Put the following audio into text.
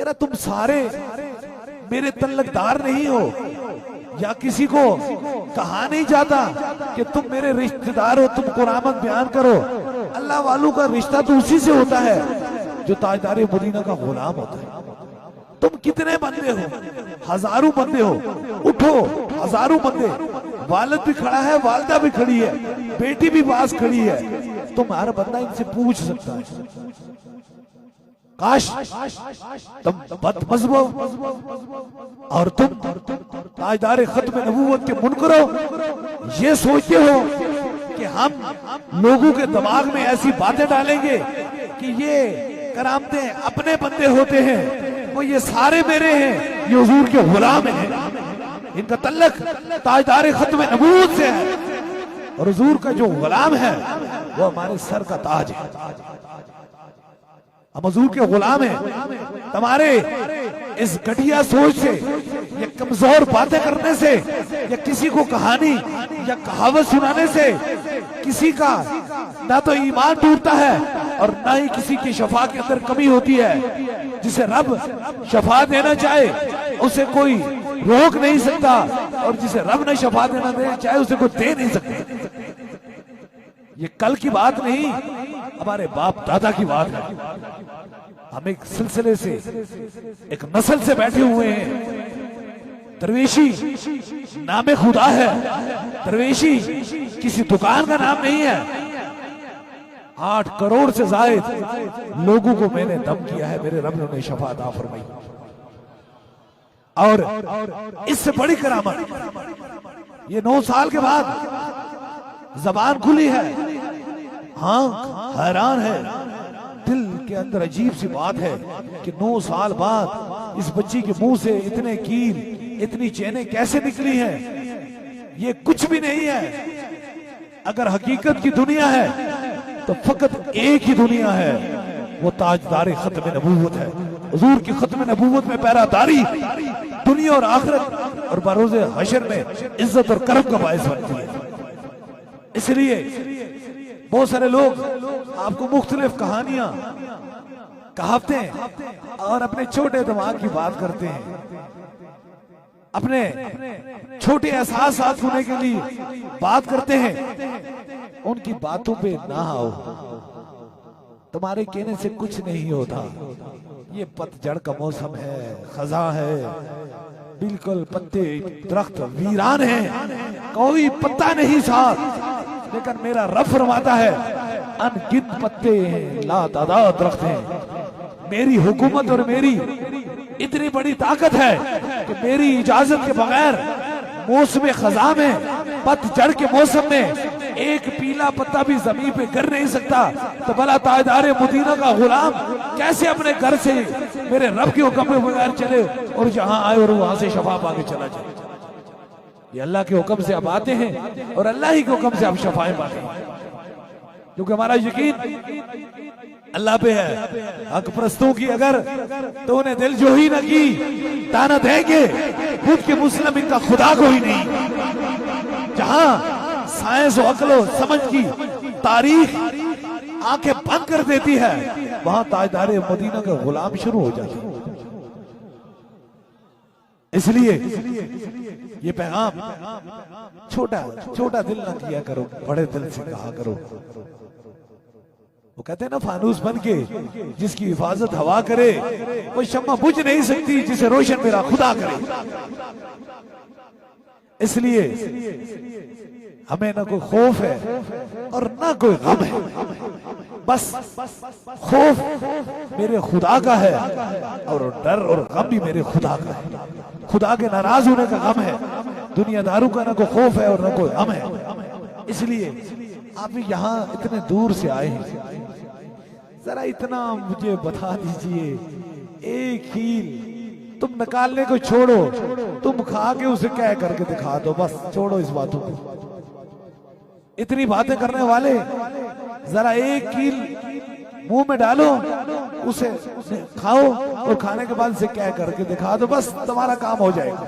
کہ نا تم سارے میرے تعلقدار نہیں ہو، یا کسی کو کہا نہیں جاتا کہ تم میرے رشتہ دار ہو، تم قرآن بیان کرو۔ اللہ والوں کا رشتہ تو اسی سے ہوتا ہے جو تاجدار مدینہ کا غلام ہوتا ہے۔ تم کتنے بندے ہو؟ ہزاروں بندے ہو، اٹھو ہزاروں بندے، والد بھی کھڑا ہے، والدہ بھی کھڑی ہے، بیٹی بھی پاس کھڑی ہے، تم ہر بندہ ان سے پوچھ سکتا ہے۔ کاش تم بد مذہب ہو اور تم تاجدار ختم نبوت کے منکر ہو، یہ سوچتے ہو کہ ہم لوگوں کے دماغ میں ایسی باتیں ڈالیں گے کہ یہ کرامتیں اپنے بندے ہوتے ہیں، وہ یہ سارے میرے ہیں، یہ حضور کے غلام ہیں، ان کا تعلق تاجدار ختم نبوت سے ہے، اور حضور کا جو غلام ہے وہ ہمارے سر کا تاج ہے۔ ہم حضور کے غلام ہیں۔ تمہارے اس گھٹیا سوچ سے، یا کمزور باتیں کرنے سے، یا کسی کو کہانی یا کہاوت سنانے سے کسی کا نہ تو ایمان ٹوٹتا ہے اور نہ ہی کسی کی شفا کے اندر کمی ہوتی ہے۔ جسے رب شفا دینا چاہے اسے کوئی روک نہیں سکتا، اور جسے رب نے شفا دینا چاہے اسے کوئی دے نہیں سکتا۔ یہ کل کی بات نہیں، ہمارے باپ دادا کی بات ہے۔ ہم ایک سلسلے سے، ایک نسل سے بیٹھے ہوئے ہیں۔ درویشی نام خدا ہے، درویشی کسی دکان کا نام نہیں ہے۔ 8 کروڑ سے زائد لوگوں کو میں نے دم کیا ہے، میرے رب نے انہیں شفا عطا فرمائی۔ اور اس سے بڑی کرامت، یہ 9 سال کے بعد زبان کھلی ہے، آنکھ حیران ہے، دل کے اندر عجیب سی بات ہے کہ 9 سال بعد اس بچی کے منہ سے اتنے کیل، اتنی چینیں کیسے نکلی ہیں۔ یہ کچھ بھی نہیں ہے۔ اگر حقیقت کی دنیا ہے تو فقط ایک ہی دنیا ہے، وہ تاجدار ختم نبوت ہے۔ حضور کی ختم نبوت میں پہراداری دنیا اور آخرت اور بروز حشر میں عزت اور کرم کا باعث بنتی ہے۔ اس لیے بہت سارے لوگ آپ کو مختلف کہانیاں، کہاوتیں اور اپنے چھوٹے دماغ کی بات کرتے ہیں، اپنے چھوٹے احساسات ہونے کے لیے بات کرتے ہیں۔ ان کی باتوں پہ نہ آؤ، تمہارے کہنے سے کچھ نہیں ہوتا۔ یہ پتجھڑ کا موسم ہے، خزاں ہے، بالکل پتے درخت ویران ہیں، کوئی پتا نہیں ساتھ، لیکن میرا رب فرماتا ہے ان گنت پتے ہیں، لا تعداد درخت ہیں۔ میری حکومت اور میری اتنی بڑی طاقت ہے کہ میری اجازت کے بغیر موسم خزاں میں، پتجھڑ کے موسم میں ایک پیلا پتا بھی زمین پہ گر نہیں سکتا۔ تو بھلا تاجدار مدینہ کا غلام کیسے اپنے گھر سے میرے رب کے حکم کے بغیر چلے اور جہاں آئے اور وہاں سے شفا پا کے چلا جائے؟ یہ اللہ کے حکم سے اب آتے ہیں اور اللہ ہی کے حکم سے اب شفائیں پاتے ہیں، کیونکہ ہمارا یقین اللہ پہ ہے۔ حق پرستوں کی اگر تو انہیں دل جو ہی نہ کی، تانا دیں گے خود کے مسلم ان کا خدا کوئی نہیں۔ جہاں سائنس و عقل و سمجھ کی تاریخ آنکھیں بند کر دیتی ہے، وہاں تاجدار مدینہ کا غلام شروع ہو جاتا ہے۔ اس لیے یہ پیغام چھوٹا دل نہ کیا کرو، بڑے دل سے کہا کرو۔ وہ کہتے ہیں نا، فانوس بن کے جس کی حفاظت ہوا کرے وہ شمع بجھ نہیں سکتی جسے روشن میرا خدا کرے۔ اس لیے ہمیں نہ کوئی خوف ہے اور نہ کوئی غم ہے، بس خوف میرے خدا کا ہے اور ڈر اور غم بھی میرے خدا کا ہے۔ خدا کے ناراض ہونے کا غم ہے، دنیا داروں کا نہ کوئی خوف ہے اور نہ کوئی غم ہے۔ اس لیے آپ یہاں اتنے دور سے آئے ہیں، ذرا اتنا مجھے بتا دیجئے، ایک ہیل تم نکالنے کو چھوڑو، تم کھا کے اسے کہہ کر کے دکھا دو، بس چھوڑو اس باتوں کو۔ اتنی باتیں کرنے والے ذرا ایک کیل منہ میں ڈالو، اسے کھاؤ اور کھانے کے بعد اسے کہہ کر کے دکھا دو، بس تمہارا کام ہو جائے گا۔